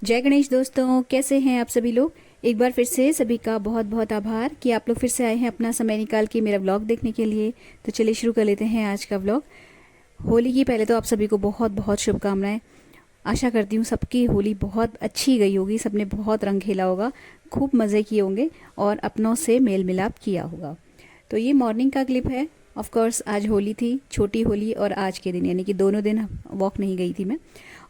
जय गणेश दोस्तों, कैसे हैं आप सभी लोग। एक बार फिर से सभी का बहुत बहुत आभार कि आप लोग फिर से आए हैं अपना समय निकाल के मेरा व्लॉग देखने के लिए। तो चलिए शुरू कर लेते हैं आज का व्लॉग। होली की पहले तो आप सभी को बहुत बहुत शुभकामनाएं। आशा करती हूँ सबकी होली बहुत अच्छी गई होगी, सबने बहुत रंग खेला होगा, खूब मज़े किए होंगे और अपनों से मेल मिलाप किया होगा। तो ये मॉर्निंग का क्लिप है। ऑफ कोर्स आज होली थी, छोटी होली और आज के दिन, यानी कि दोनों दिन वॉक नहीं गई थी मैं।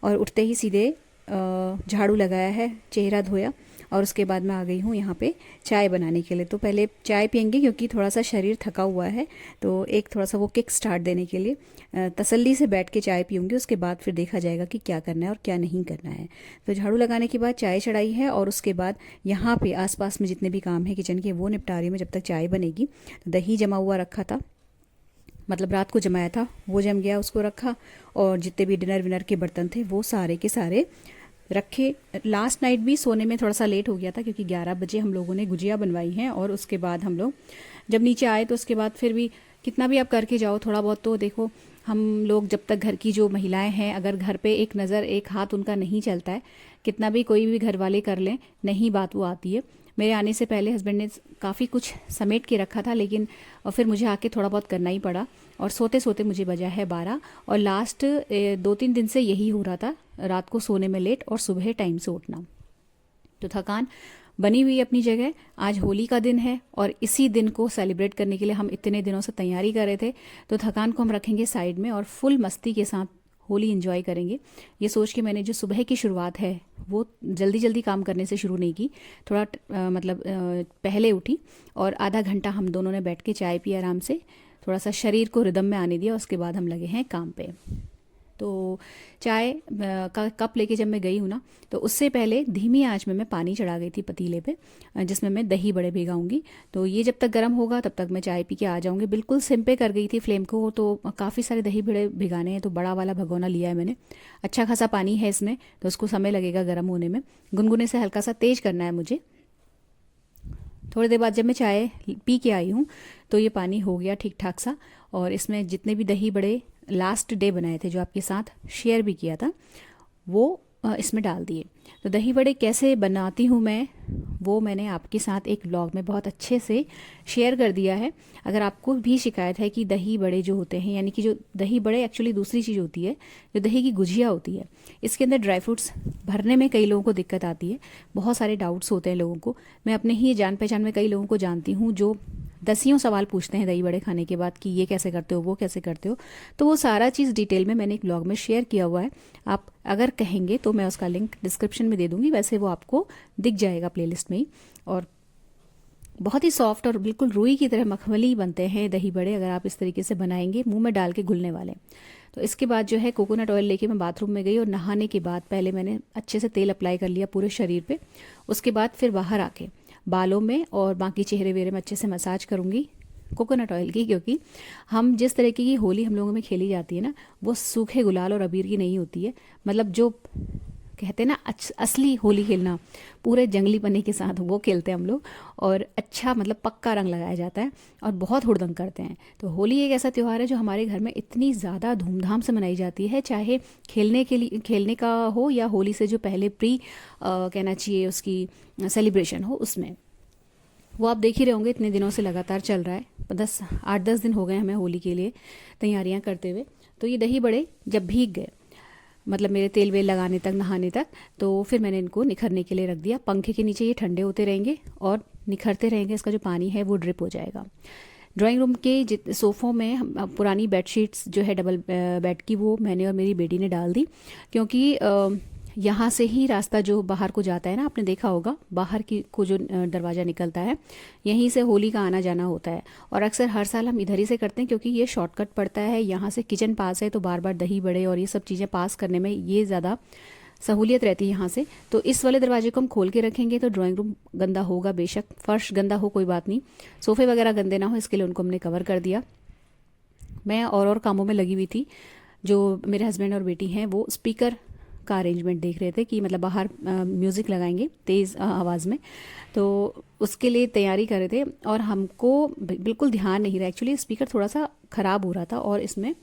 और उठते ही सीधे झाड़ू लगाया है, चेहरा धोया और उसके बाद मैं आ गई हूँ यहाँ पे चाय बनाने के लिए। तो पहले चाय पियेंगे क्योंकि थोड़ा सा शरीर थका हुआ है, तो एक थोड़ा सा वो किक स्टार्ट देने के लिए तसल्ली से बैठ के चाय पीऊँगी। उसके बाद फिर देखा जाएगा कि क्या करना है और क्या नहीं करना है। तो झाड़ू लगाने के बाद चाय चढ़ाई है और उसके बाद यहाँ पे आसपास में जितने भी काम है किचन के वो निपटा रही हूँ मैं जब तक चाय बनेगी। तो दही जमा हुआ रखा था, मतलब रात को जमाया था, वो जम गया, उसको रखा। और जितने भी डिनर विनर के बर्तन थे वो सारे के सारे रखे। लास्ट नाइट भी सोने में थोड़ा सा लेट हो गया था क्योंकि 11 बजे हम लोगों ने गुजिया बनवाई हैं और उसके बाद हम लोग जब नीचे आए तो उसके बाद फिर भी कितना भी आप करके जाओ थोड़ा बहुत तो देखो, हम लोग जब तक घर की जो महिलाएं हैं अगर घर पे एक नज़र एक हाथ उनका नहीं चलता है, कितना भी कोई भी घर वाले कर लें, नहीं बात वो आती है। मेरे आने से पहले हस्बैंड ने काफ़ी कुछ समेट के रखा था, लेकिन और फिर मुझे आके थोड़ा बहुत करना ही पड़ा और सोते सोते मुझे बजा है 12। और लास्ट 2-3 दिन से यही हो रहा था, रात को सोने में लेट और सुबह टाइम से उठना। तो थकान बनी हुई अपनी जगह। आज होली का दिन है और इसी दिन को सेलिब्रेट करने के लिए हम इतने दिनों से तैयारी कर रहे थे। तो थकान को हम रखेंगे साइड में और फुल मस्ती के साथ होली एंजॉय करेंगे। ये सोच के मैंने जो सुबह की शुरुआत है वो जल्दी जल्दी काम करने से शुरू नहीं की, थोड़ा पहले उठी और आधा घंटा हम दोनों ने बैठ के चाय पी आराम से, थोड़ा सा शरीर को रिदम में आने दिया। उसके बाद हम लगे हैं काम पे। तो चाय का कप लेके जब मैं गई हूँ ना, तो उससे पहले धीमी आंच में मैं पानी चढ़ा गई थी पतीले पे, जिसमें मैं दही बड़े भिगाऊंगी। तो ये जब तक गर्म होगा तब तक मैं चाय पी के आ जाऊंगी। बिल्कुल सिम पे कर गई थी फ्लेम को। तो काफ़ी सारे दही बड़े भिगाने हैं तो बड़ा वाला भगोना लिया है मैंने। अच्छा खासा पानी है इसमें, तो उसको समय लगेगा गर्म होने में। गुनगुने से हल्का सा तेज करना है मुझे। थोड़ी देर बाद जब मैं चाय पी के आई हूँ तो ये पानी हो गया ठीक ठाक सा। और इसमें जितने भी दही बड़े लास्ट डे बनाए थे जो आपके साथ शेयर भी किया था वो इसमें डाल दिए। तो दही बड़े कैसे बनाती हूँ मैं वो मैंने आपके साथ एक व्लॉग में बहुत अच्छे से शेयर कर दिया है। अगर आपको भी शिकायत है कि दही बड़े जो होते हैं, यानी कि जो दही बड़े एक्चुअली दूसरी चीज़ होती है, जो दही की गुजिया होती है, इसके अंदर ड्राई फ्रूट्स भरने में कई लोगों को दिक्कत आती है, बहुत सारे डाउट्स होते हैं लोगों को। मैं अपने ही जान पहचान में कई लोगों को जानती हूँ जो दसियों सवाल पूछते हैं दही बड़े खाने के बाद कि ये कैसे करते हो, वो कैसे करते हो। तो वो सारा चीज़ डिटेल में मैंने एक ब्लॉग में शेयर किया हुआ है। आप अगर कहेंगे तो मैं उसका लिंक डिस्क्रिप्शन में दे दूंगी, वैसे वो आपको दिख जाएगा प्लेलिस्ट में ही। और बहुत ही सॉफ्ट और बिल्कुल रुई की तरह मखमली बनते हैं दही बड़े अगर आप इस तरीके से बनाएंगे, मुंह में डाल के घुलने वाले। तो इसके बाद जो है कोकोनट ऑयल लेके मैं बाथरूम में गई और नहाने के बाद पहले मैंने अच्छे से तेल अप्लाई कर लिया पूरे शरीर पे। उसके बाद फिर बाहर आके बालों में और बाकी चेहरे वेहरे में अच्छे से मसाज करूँगी कोकोनट ऑयल की, क्योंकि हम जिस तरीके की होली हम लोगों में खेली जाती है ना, वो सूखे गुलाल और अबीर की नहीं होती है। मतलब जो कहते हैं ना असली होली खेलना पूरे जंगली पन्ने के साथ, वो खेलते हैं हम लोग। और अच्छा मतलब पक्का रंग लगाया जाता है और बहुत हुड़दंग करते हैं। तो होली एक ऐसा त्यौहार है जो हमारे घर में इतनी ज़्यादा धूमधाम से मनाई जाती है, चाहे खेलने के लिए खेलने का हो या होली से जो पहले प्री कहना चाहिए उसकी सेलिब्रेशन हो उसमें। वो आप देख ही रहे होंगे इतने दिनों से लगातार चल रहा है, 8-10 दिन हो गए हमें होली के लिए तैयारियां करते हुए। तो ये दही बड़े जब भीग गए, मतलब मेरे तेल वेल लगाने तक, नहाने तक, तो फिर मैंने इनको निखरने के लिए रख दिया। पंखे के नीचे ये ठंडे होते रहेंगे और निखरते रहेंगे, इसका जो पानी है वो ड्रिप हो जाएगा। ड्राइंग रूम के सोफ़ों में पुरानी बेडशीट्स जो है डबल बेड की, वो मैंने और मेरी बेटी ने डाल दी, क्योंकि यहाँ से ही रास्ता जो बाहर को जाता है ना, आपने देखा होगा बाहर की को जो दरवाज़ा निकलता है, यहीं से होली का आना जाना होता है। और अक्सर हर साल हम इधर ही से करते हैं क्योंकि ये शॉर्टकट पड़ता है, यहाँ से किचन पास है, तो बार बार दही बड़े और ये सब चीज़ें पास करने में ये ज़्यादा सहूलियत रहती है यहाँ से। तो इस वाले दरवाजे को हम खोल के रखेंगे तो ड्राइंग रूम गंदा होगा, बेशक फर्श गंदा हो कोई बात नहीं, सोफ़े वगैरह गंदे ना हो, इसके लिए उनको हमने कवर कर दिया। मैं और कामों में लगी हुई थी। जो मेरे हस्बैंड और बेटी हैं वो स्पीकर का अरेंजमेंट देख रहे थे कि मतलब बाहर म्यूज़िक लगाएंगे तेज़ आवाज़ में, तो उसके लिए तैयारी कर रहे थे। और हमको बिल्कुल ध्यान नहीं रहा, एक्चुअली स्पीकर थोड़ा सा ख़राब हो रहा था और इसमें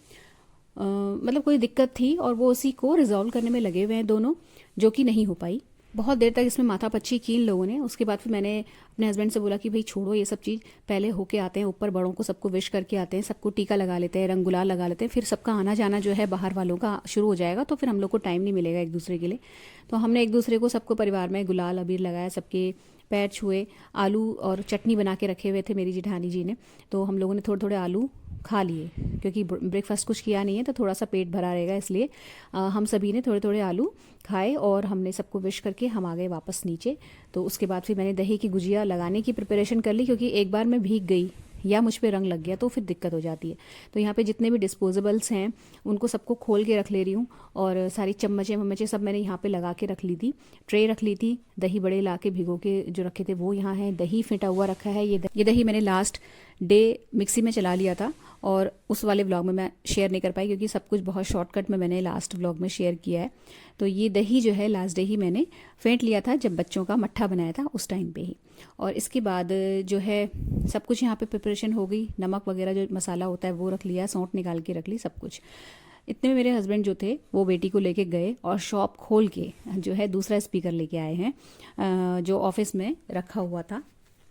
मतलब कोई दिक्कत थी और वो उसी को रिजॉल्व करने में लगे हुए हैं दोनों, जो कि नहीं हो पाई। बहुत देर तक इसमें माथापच्ची की इन लोगों ने। उसके बाद फिर मैंने अपने हस्बैंड से बोला कि भाई छोड़ो ये सब चीज़, पहले होके आते हैं ऊपर, बड़ों को सबको विश करके आते हैं, सबको टीका लगा लेते हैं, रंग गुलाल लगा लेते हैं, फिर सबका आना जाना जो है बाहर वालों का शुरू हो जाएगा, तो फिर हम लोग को टाइम नहीं मिलेगा एक दूसरे के लिए। तो हमने एक दूसरे को, सबको परिवार में गुलाल अबीर लगाया, सबके पैर छुए। आलू और चटनी बना के रखे हुए थे मेरी जेठानी जी ने, तो हम लोगों ने थोड़े थोड़े आलू खा लिए, क्योंकि ब्रेकफास्ट कुछ किया नहीं है तो थोड़ा सा पेट भरा रहेगा, इसलिए हम सभी ने थोड़े थोड़े आलू खाए और हमने सबको विश करके हम आ गए वापस नीचे। तो उसके बाद फिर मैंने दही की गुजिया लगाने की प्रिपरेशन कर ली, क्योंकि एक बार मैं भीग गई या मुझ पे रंग लग गया तो फिर दिक्कत हो जाती है। तो यहाँ पे जितने भी डिस्पोजेबल्स हैं उनको सबको खोल के रख ले रही हूँ, और सारी चम्मचें वम्मचें सब मैंने यहाँ पे लगा के रख ली थी। ट्रे रख ली थी, दही बड़े ला के भिगो के जो रखे थे वो यहाँ है, दही फेंटा हुआ रखा है। ये दही मैंने लास्ट डे मिक्सी में चला लिया था, और उस वाले व्लॉग में मैं शेयर नहीं कर पाई, क्योंकि सब कुछ बहुत शॉर्टकट में मैंने लास्ट व्लॉग में शेयर किया है। तो ये दही जो है लास्ट डे ही मैंने फेंट लिया था, जब बच्चों का मट्ठा बनाया था उस टाइम पे ही। और इसके बाद जो है सब कुछ यहाँ पे प्रिपरेशन हो गई, नमक वगैरह जो मसाला होता है वो रख लिया, सौंठ निकाल के रख ली, सब कुछ। इतने में मेरे हस्बैंड जो थे वो बेटी को लेके गए और शॉप खोल के जो है दूसरा स्पीकर लेके आए हैं, जो ऑफिस में रखा हुआ था।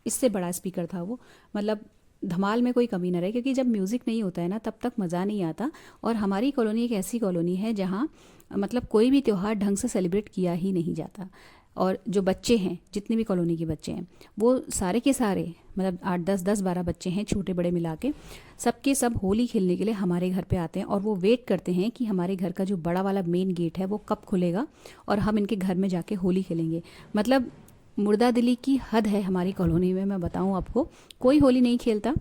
इससे बड़ा स्पीकर था वो, मतलब धमाल में कोई कमी ना रहे, क्योंकि जब म्यूज़िक नहीं होता है ना तब तक मज़ा नहीं आता। और हमारी कॉलोनी एक ऐसी कॉलोनी है जहाँ मतलब कोई भी त्यौहार ढंग से सेलिब्रेट किया ही नहीं जाता। और जो बच्चे हैं, जितने भी कॉलोनी के बच्चे हैं, वो सारे के सारे मतलब 8 10 10 12 बच्चे हैं, छोटे बड़े मिला के, सबके सब होली खेलने के लिए हमारे घर पे आते हैं। और वो वेट करते हैं कि हमारे घर का जो बड़ा वाला मेन गेट है वो कब खुलेगा और हम इनके घर में जाके होली खेलेंगे। मतलब मुर्दा दिली की हद है हमारी कॉलोनी में, मैं बताऊं आपको। कोई होली नहीं खेलता,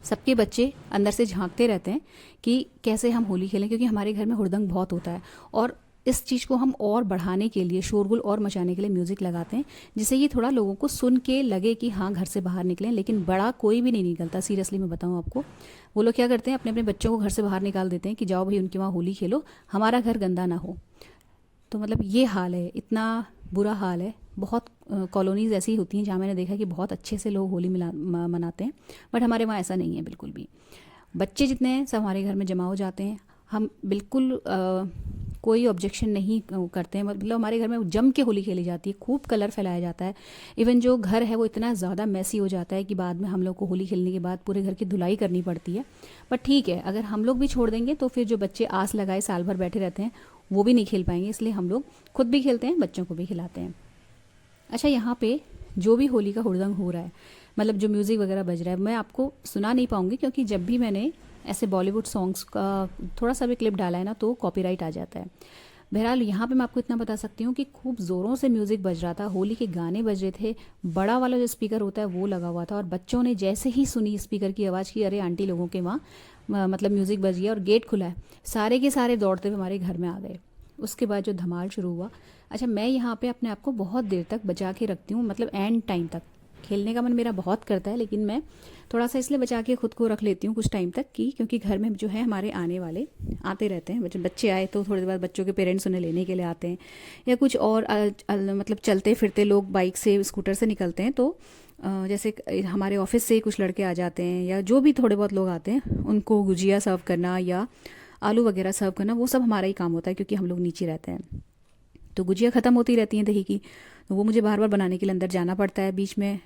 सबके बच्चे अंदर से झांकते रहते हैं कि कैसे हम होली खेलें, क्योंकि हमारे घर में हुड़दंग बहुत होता है। और इस चीज़ को हम और बढ़ाने के लिए, शोरगुल और मचाने के लिए म्यूज़िक लगाते हैं, जिससे ये थोड़ा लोगों को सुन के लगे कि हाँ घर से बाहर निकलें। लेकिन बड़ा कोई भी नहीं निकलता, सीरियसली मैं बताऊँ आपको। वो लोग क्या करते हैं, अपने अपने बच्चों को घर से बाहर निकाल देते हैं कि जाओ भाई उनके वहाँ होली खेलो, हमारा घर गंदा ना हो। तो मतलब ये हाल है, इतना बुरा हाल है। बहुत कॉलोनीज़ ऐसी होती हैं जहाँ मैंने देखा कि बहुत अच्छे से लोग होली मनाते हैं, बट हमारे वहाँ ऐसा नहीं है बिल्कुल भी। बच्चे जितने हैं सब हमारे घर में जमा हो जाते हैं, हम बिल्कुल कोई ऑब्जेक्शन नहीं करते हैं। मतलब हमारे घर में जम के होली खेली जाती है, खूब कलर फैलाया जाता है। इवन जो घर है वो इतना ज़्यादा मैसी हो जाता है कि बाद में हम लोग को होली खेलने के बाद पूरे घर की धुलाई करनी पड़ती है। बट ठीक है, अगर हम लोग भी छोड़ देंगे तो फिर जो बच्चे आस लगाए साल भर बैठे रहते हैं वो भी नहीं खेल पाएंगे, इसलिए हम लोग खुद भी खेलते हैं, बच्चों को भी खिलाते हैं। अच्छा, यहाँ पे जो भी होली का हुड़दंग हो रहा है, मतलब जो म्यूज़िक वगैरह बज रहा है, मैं आपको सुना नहीं पाऊंगी, क्योंकि जब भी मैंने ऐसे बॉलीवुड सॉन्ग्स का थोड़ा सा भी क्लिप डाला है ना तो कॉपीराइट आ जाता है। बहरहाल यहाँ पे मैं आपको इतना बता सकती हूँ कि खूब ज़ोरों से म्यूज़िक बज रहा था, होली के गाने बज रहे थे, बड़ा वाला जो स्पीकर होता है वो लगा हुआ था। और बच्चों ने जैसे ही सुनी स्पीकर की आवाज़ की अरे आंटी लोगों के वहाँ मतलब म्यूज़िक बज गया और गेट खुला है, सारे के सारे दौड़ते हुए हमारे घर में आ गए। उसके बाद जो धमाल शुरू हुआ। अच्छा, मैं यहाँ पे अपने आप को बहुत देर तक बचा के रखती हूँ, मतलब एंड टाइम तक। खेलने का मन मेरा बहुत करता है, लेकिन मैं थोड़ा सा इसलिए बचा के खुद को रख लेती हूँ कुछ टाइम तक कि क्योंकि घर में जो है हमारे आने वाले आते रहते हैं। बच्चे आए तो थोड़ी देर बाद बच्चों के पेरेंट्स उन्हें लेने के लिए आते हैं, या कुछ और मतलब चलते फिरते लोग बाइक से स्कूटर से निकलते हैं, तो जैसे हमारे ऑफिस से कुछ लड़के आ जाते हैं, या जो भी थोड़े बहुत लोग आते हैं उनको गुजिया सर्व करना या आलू वगैरह सर्व करना, वो सब हमारा ही काम होता है, क्योंकि हम लोग नीचे रहते हैं। तो गुजिया ख़त्म होती रहती हैं दही की, तो वो मुझे बार बार बनाने के लिए अंदर जाना पड़ता है। बीच में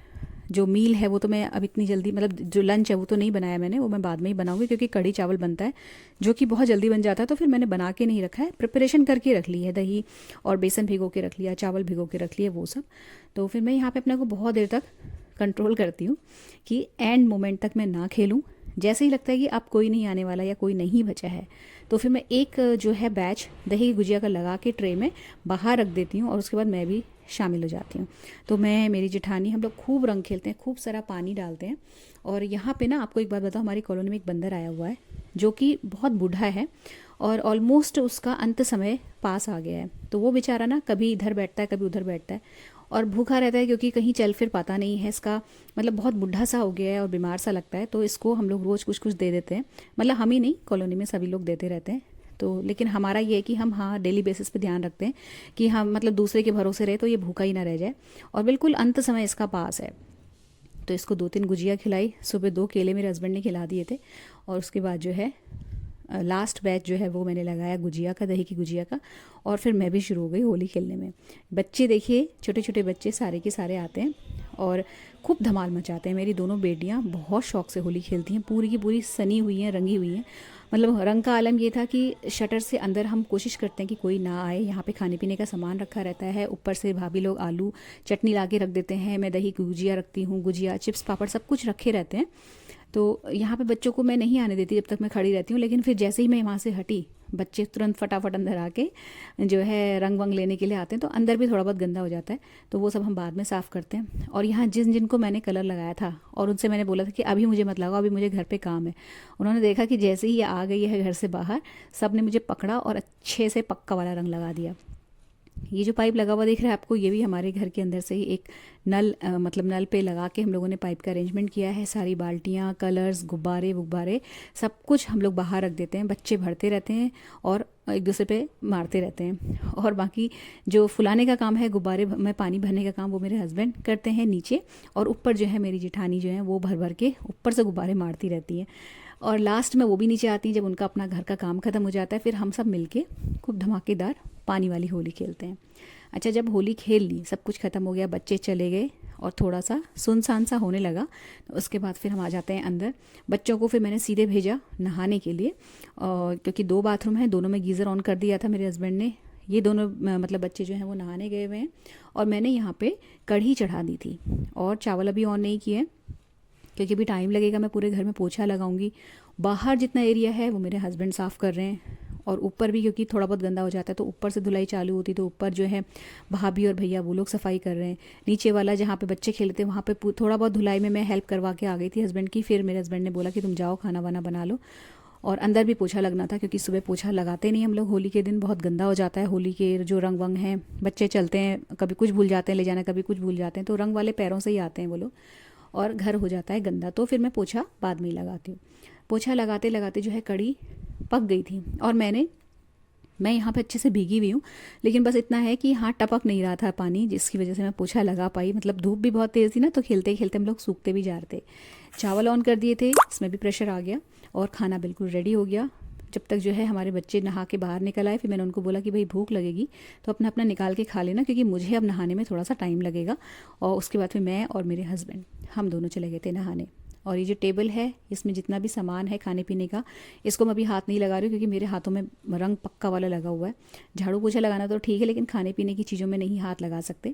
जो मील है वो तो मैं अब इतनी जल्दी, मतलब जो लंच है वो तो नहीं बनाया मैंने, वो मैं बाद में ही बनाऊंगी, क्योंकि कढ़ी चावल बनता है जो कि बहुत जल्दी बन जाता है। तो फिर मैंने बना के नहीं रखा है, प्रिपरेशन करके रख ली है, दही और बेसन भिगो के रख लिया, चावल भिगो के रख लिए, वो सब। तो फिर मैं यहाँ पे अपने को बहुत देर तक कंट्रोल करती हूँ कि एंड मोमेंट तक मैं ना खेलूँ। जैसे ही लगता है कि अब कोई नहीं आने वाला या कोई नहीं बचा है, तो फिर मैं एक जो है बैच दही की गुजिया का लगा के ट्रे में बाहर रख देती हूँ, और उसके बाद मैं भी शामिल हो जाती हूँ। तो मैं, मेरी जेठानी, हम लोग खूब रंग खेलते हैं, खूब सारा पानी डालते हैं। और यहाँ पे ना आपको एक बात बताऊँ, हमारी कॉलोनी में एक बंदर आया हुआ है जो कि बहुत बूढ़ा है और ऑलमोस्ट उसका अंत समय पास आ गया है। तो वो बेचारा ना कभी इधर बैठता है कभी उधर बैठता है और भूखा रहता है, क्योंकि कहीं चल फिर पाता नहीं है। इसका मतलब बहुत बुढ़ा सा हो गया है और बीमार सा लगता है, तो इसको हम लोग रोज़ कुछ कुछ दे देते हैं। मतलब हम ही नहीं, कॉलोनी में सभी लोग देते रहते हैं। तो लेकिन हमारा ये है कि हम हाँ डेली बेसिस पे ध्यान रखते हैं कि हम मतलब दूसरे के भरोसे रहे तो ये भूखा ही ना रह जाए। और बिल्कुल अंत समय इसका पास है, तो इसको 2 3 गुजिया खिलाई, सुबह 2 केले मेरे हस्बैंड ने खिला दिए थे। और उसके बाद जो है लास्ट बैच जो है वो मैंने लगाया गुजिया का, दही की गुजिया का, और फिर मैं भी शुरू हो गई होली खेलने में। बच्चे देखिए, छोटे छोटे बच्चे सारे के सारे आते हैं और खूब धमाल मचाते हैं। मेरी दोनों बेटियां बहुत शौक से होली खेलती हैं, पूरी की पूरी सनी हुई हैं, रंगी हुई हैं। मतलब रंग का आलम ये था कि शटर से अंदर हम कोशिश करते हैं कि कोई ना आए। यहाँ पे खाने पीने का सामान रखा रहता है, ऊपर से भाभी लोग आलू चटनी ला के रख देते हैं, मैं दही की गुजिया रखती हूँ, गुजिया चिप्स पापड़ सब कुछ रखे रहते हैं। तो यहाँ पे बच्चों को मैं नहीं आने देती जब तक मैं खड़ी रहती हूँ, लेकिन फिर जैसे ही मैं वहाँ से हटी, बच्चे तुरंत फटाफट अंदर आके जो है रंग वंग लेने के लिए आते हैं, तो अंदर भी थोड़ा बहुत गंदा हो जाता है, तो वो सब हम बाद में साफ़ करते हैं। और यहाँ जिनको मैंने कलर लगाया था और उनसे मैंने बोला था कि अभी मुझे मत लगाओ, अभी मुझे घर पे काम है, उन्होंने देखा कि जैसे ही ये आ गई है घर से बाहर, सब ने मुझे पकड़ा और अच्छे से पक्का वाला रंग लगा दिया। ये जो पाइप लगा हुआ दिख रहा है आपको, ये भी हमारे घर के अंदर से ही एक नल मतलब नल पे लगा के हम लोगों ने पाइप का अरेंजमेंट किया है। सारी बाल्टियाँ, कलर्स, गुब्बारे वुब्बारे सब कुछ हम लोग बाहर रख देते हैं, बच्चे भरते रहते हैं और एक दूसरे पे मारते रहते हैं। और बाकी जो फुलाने का काम है, गुब्बारे में पानी भरने का काम, वो मेरे हस्बैंड करते हैं नीचे, और ऊपर जो है मेरी जेठानी जो है वो भर भर के ऊपर से गुब्बारे मारती रहती है। और लास्ट में वो भी नीचे आती हैं जब उनका अपना घर का काम ख़त्म हो जाता है, फिर हम सब मिलके खूब धमाकेदार पानी वाली होली खेलते हैं। अच्छा, जब होली खेल ली, सब कुछ ख़त्म हो गया, बच्चे चले गए और थोड़ा सा सुनसान सा होने लगा, तो उसके बाद फिर हम आ जाते हैं अंदर। बच्चों को फिर मैंने सीधे भेजा नहाने के लिए, क्योंकि 2 बाथरूम हैं, दोनों में गीज़र ऑन कर दिया था मेरे हस्बैंड ने। ये दोनों मतलब बच्चे जो हैं वो नहाने गए हुए हैं, और मैंने यहाँ पे कढ़ी चढ़ा दी थी, और चावल अभी ऑन नहीं किए क्योंकि भी टाइम लगेगा, मैं पूरे घर में पोछा लगाऊंगी। बाहर जितना एरिया है वो मेरे हस्बैंड साफ़ कर रहे हैं, और ऊपर भी क्योंकि थोड़ा बहुत गंदा हो जाता है तो ऊपर से धुलाई चालू होती, तो ऊपर जो है भाभी और भैया वो लोग सफाई कर रहे हैं। नीचे वाला जहाँ पे बच्चे खेलते हैं वहाँ पे थोड़ा बहुत धुलाई में मैं हेल्प करवा के आ गई थी हस्बैंड की। फिर मेरे हस्बैंड ने बोला कि तुम जाओ खाना वाना बना लो, और अंदर भी पोछा लगना था क्योंकि सुबह पोछा लगाते नहीं हम लोग होली के दिन, बहुत गंदा हो जाता है। होली के जो रंग वंग हैं, बच्चे चलते हैं, कभी कुछ भूल जाते हैं ले जाना, कभी कुछ भूल जाते हैं, तो रंग वाले पैरों से ही आते हैं वो लोग, और घर हो जाता है गंदा। तो फिर मैं पोछा बाद में ही लगाती हूँ। पोछा लगाते लगाते जो है कढ़ी पक गई थी, और मैं यहाँ पे अच्छे से भीगी हुई हूँ, लेकिन बस इतना है कि हाँ टपक नहीं रहा था पानी, जिसकी वजह से मैं पोछा लगा पाई। मतलब धूप भी बहुत तेज़ थी ना, तो खेलते खेलते हम लोग सूखते भी जा रहे थे। चावल ऑन कर दिए थे, इसमें भी प्रेशर आ गया, और खाना बिल्कुल रेडी हो गया। जब तक जो है हमारे बच्चे नहा के बाहर निकल आए, फिर मैंने उनको बोला कि भाई भूख लगेगी तो अपना अपना निकाल के खा लेना, क्योंकि मुझे अब नहाने में थोड़ा सा टाइम लगेगा। और उसके बाद फिर मैं और मेरे हस्बैंड हम दोनों चले गए थे नहाने। और ये जो टेबल है, इसमें जितना भी सामान है खाने पीने का, इसको मैं अभी हाथ नहीं लगा रही हूँ क्योंकि मेरे हाथों में रंग पक्का वाला लगा हुआ है। झाड़ू पोछा लगाना तो ठीक है, लेकिन खाने पीने की चीज़ों में नहीं हाथ लगा सकते।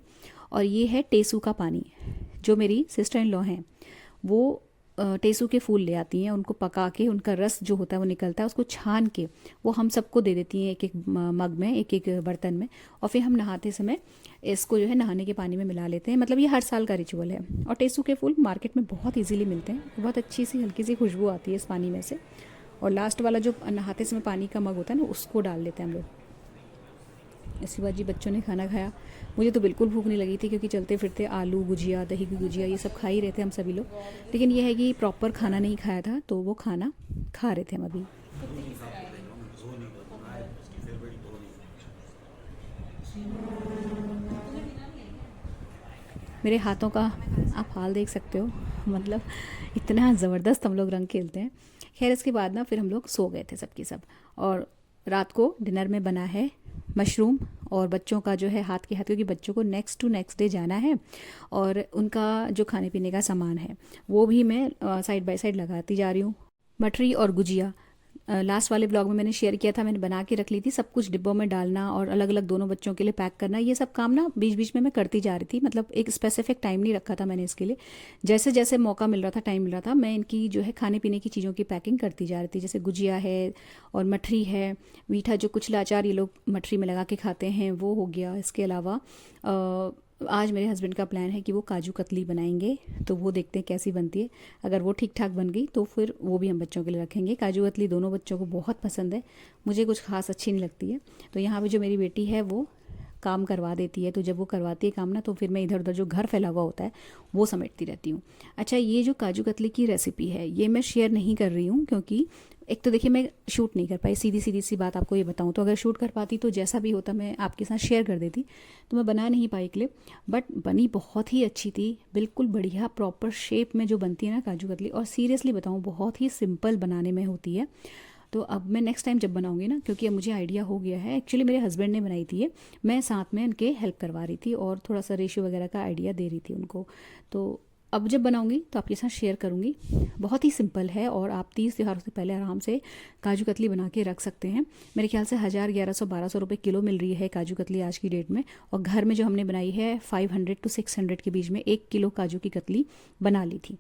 और ये है टेसू का पानी, जो मेरी सिस्टर इन लॉ हैं वो टेसू के फूल ले आती हैं, उनको पका के उनका रस जो होता है वो निकलता है, उसको छान के वो हम सबको दे देती हैं, एक एक मग में, एक एक बर्तन में, और फिर हम नहाते समय इसको जो है नहाने के पानी में मिला लेते हैं। मतलब ये हर साल का रिचुअल है। और टेसू के फूल मार्केट में बहुत इजीली मिलते हैं, बहुत अच्छी सी हल्की सी खुशबू आती है इस पानी में से। और लास्ट वाला जो नहाते समय पानी का मग होता है ना, उसको डाल लेते हैं हम लोग। इसके बाद जी बच्चों ने खाना खाया। मुझे तो बिल्कुल भूख नहीं लगी थी क्योंकि चलते फिरते आलू गुजिया, दही की गुजिया, ये सब खा ही रहे थे हम सभी लोग, लेकिन ये है कि प्रॉपर खाना नहीं खाया था, तो वो खाना खा रहे थे हम अभी। मेरे हाथों का आप हाल देख सकते हो, मतलब इतना ज़बरदस्त हम लोग रंग खेलते हैं। खैर इसके बाद ना फिर हम लोग सो गए थे सबके सब, और रात को डिनर में बना है मशरूम, और बच्चों का जो है हाथ के हाथ, क्योंकि बच्चों को नेक्स्ट डे जाना है, और उनका जो खाने पीने का सामान है वो भी मैं साइड बाय साइड लगाती जा रही हूँ। मठरी और गुजिया लास्ट वाले ब्लॉग में मैंने शेयर किया था, मैंने बना के रख ली थी। सब कुछ डिब्बों में डालना और अलग अलग दोनों बच्चों के लिए पैक करना, ये सब काम ना बीच बीच में मैं करती जा रही थी। मतलब एक स्पेसिफिक टाइम नहीं रखा था मैंने इसके लिए, जैसे जैसे मौका मिल रहा था, टाइम मिल रहा था, मैं इनकी जो है खाने पीने की चीज़ों की पैकिंग करती जा रही थी। जैसे गुजिया है और मठरी है, मीठा जो कुछ लाचार ये लोग मठरी में लगा के खाते हैं वो हो गया। इसके अलावा आज मेरे हस्बैंड का प्लान है कि वो काजू कतली बनाएंगे, तो वो देखते हैं कैसी बनती है। अगर वो ठीक ठाक बन गई तो फिर वो भी हम बच्चों के लिए रखेंगे। काजू कतली दोनों बच्चों को बहुत पसंद है, मुझे कुछ खास अच्छी नहीं लगती है। तो यहाँ पे जो मेरी बेटी है वो काम करवा देती है, तो जब वो करवाती है काम ना, तो फिर मैं इधर उधर जो घर फैला हुआ होता है वो समेटती रहती हूँ। अच्छा, ये जो काजू कतली की रेसिपी है ये मैं शेयर नहीं कर रही हूँ, क्योंकि एक तो देखिए मैं शूट नहीं कर पाई, सीधी सीधी सी बात आपको ये बताऊँ तो। अगर शूट कर पाती तो जैसा भी होता मैं आपके साथ शेयर कर देती, तो मैं बना नहीं पाई क्लिप, बट बनी बहुत ही अच्छी थी, बिल्कुल बढ़िया प्रॉपर शेप में जो बनती है ना काजू कतली। और सीरियसली बताऊँ बहुत ही सिंपल बनाने में होती है, तो अब मैं नेक्स्ट टाइम जब बनाऊंगी ना, क्योंकि अब मुझे आइडिया हो गया है, एक्चुअली मेरे हस्बैंड ने बनाई थी ये, मैं साथ में उनके हेल्प करवा रही थी और थोड़ा सा रेशियो वगैरह का आइडिया दे रही थी उनको। तो अब जब बनाऊंगी तो आपके साथ शेयर करूंगी। बहुत ही सिंपल है और आप 30 त्योहारों से पहले आराम से काजू कतली बना के रख सकते हैं। मेरे ख्याल से 1000, 1100, 1200 रुपये किलो मिल रही है काजू कतली आज की डेट में। और घर में जो हमने बनाई है 500 to 600 के बीच में 1 किलो काजू की कतली बना ली थी।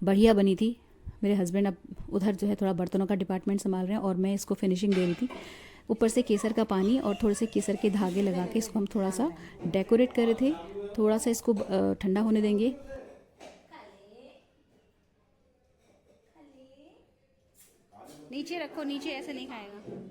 बढ़िया बनी थी। मेरे हस्बैंड अब उधर जो है थोड़ा बर्तनों का डिपार्टमेंट संभाल रहे हैं और मैं इसको फिनिशिंग दे रही थी। ऊपर से केसर का पानी और थोड़े से केसर के धागे लगा के इसको हम थोड़ा सा डेकोरेट कर रहे थे। थोड़ा सा इसको ठंडा होने देंगे। नीचे रखो, नीचे ऐसे नहीं खाएगा।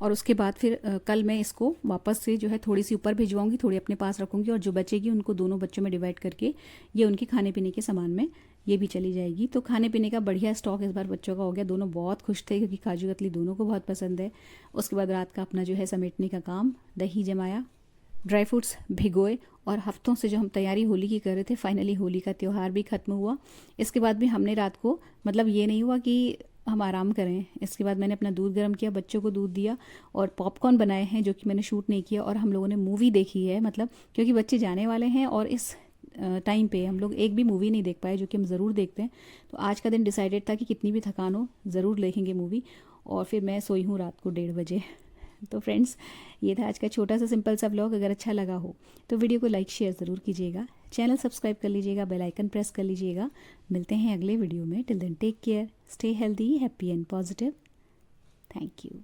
और उसके बाद फिर कल मैं इसको वापस से जो है थोड़ी सी ऊपर भिजवाऊंगी, थोड़ी अपने पास रखूंगी और जो बचेगी उनको दोनों बच्चों में डिवाइड करके ये उनके खाने पीने के सामान में ये भी चली जाएगी। तो खाने पीने का बढ़िया स्टॉक इस बार बच्चों का हो गया। दोनों बहुत खुश थे क्योंकि काजू कतली दोनों को बहुत पसंद है। उसके बाद रात का अपना जो है समेटने का काम, दही जमाया, ड्राई फ्रूट्स भिगोए और हफ्तों से जो हम तैयारी होली की कर रहे थे, फाइनली होली का त्यौहार भी ख़त्म हुआ। इसके बाद भी हमने रात को, मतलब ये नहीं हुआ कि हम आराम करें। इसके बाद मैंने अपना दूध गर्म किया, बच्चों को दूध दिया और पॉपकॉर्न बनाए हैं जो कि मैंने शूट नहीं किया। और हम लोगों ने मूवी देखी है, मतलब क्योंकि बच्चे जाने वाले हैं और इस टाइम पे हम लोग एक भी मूवी नहीं देख पाए जो कि हम ज़रूर देखते हैं। तो आज का दिन डिसाइडेड था कि कितनी भी थकान हो ज़रूर देखेंगे मूवी। और फिर मैं सोई हूँ रात को 1:30 बजे। तो फ्रेंड्स, ये था आज का छोटा सा सिंपल सा व्लॉग। अगर अच्छा लगा हो तो वीडियो को लाइक शेयर ज़रूर कीजिएगा, चैनल सब्सक्राइब कर लीजिएगा, बेल आइकन प्रेस कर लीजिएगा। मिलते हैं अगले वीडियो में। Till then take care, stay healthy, happy and positive. Thank you.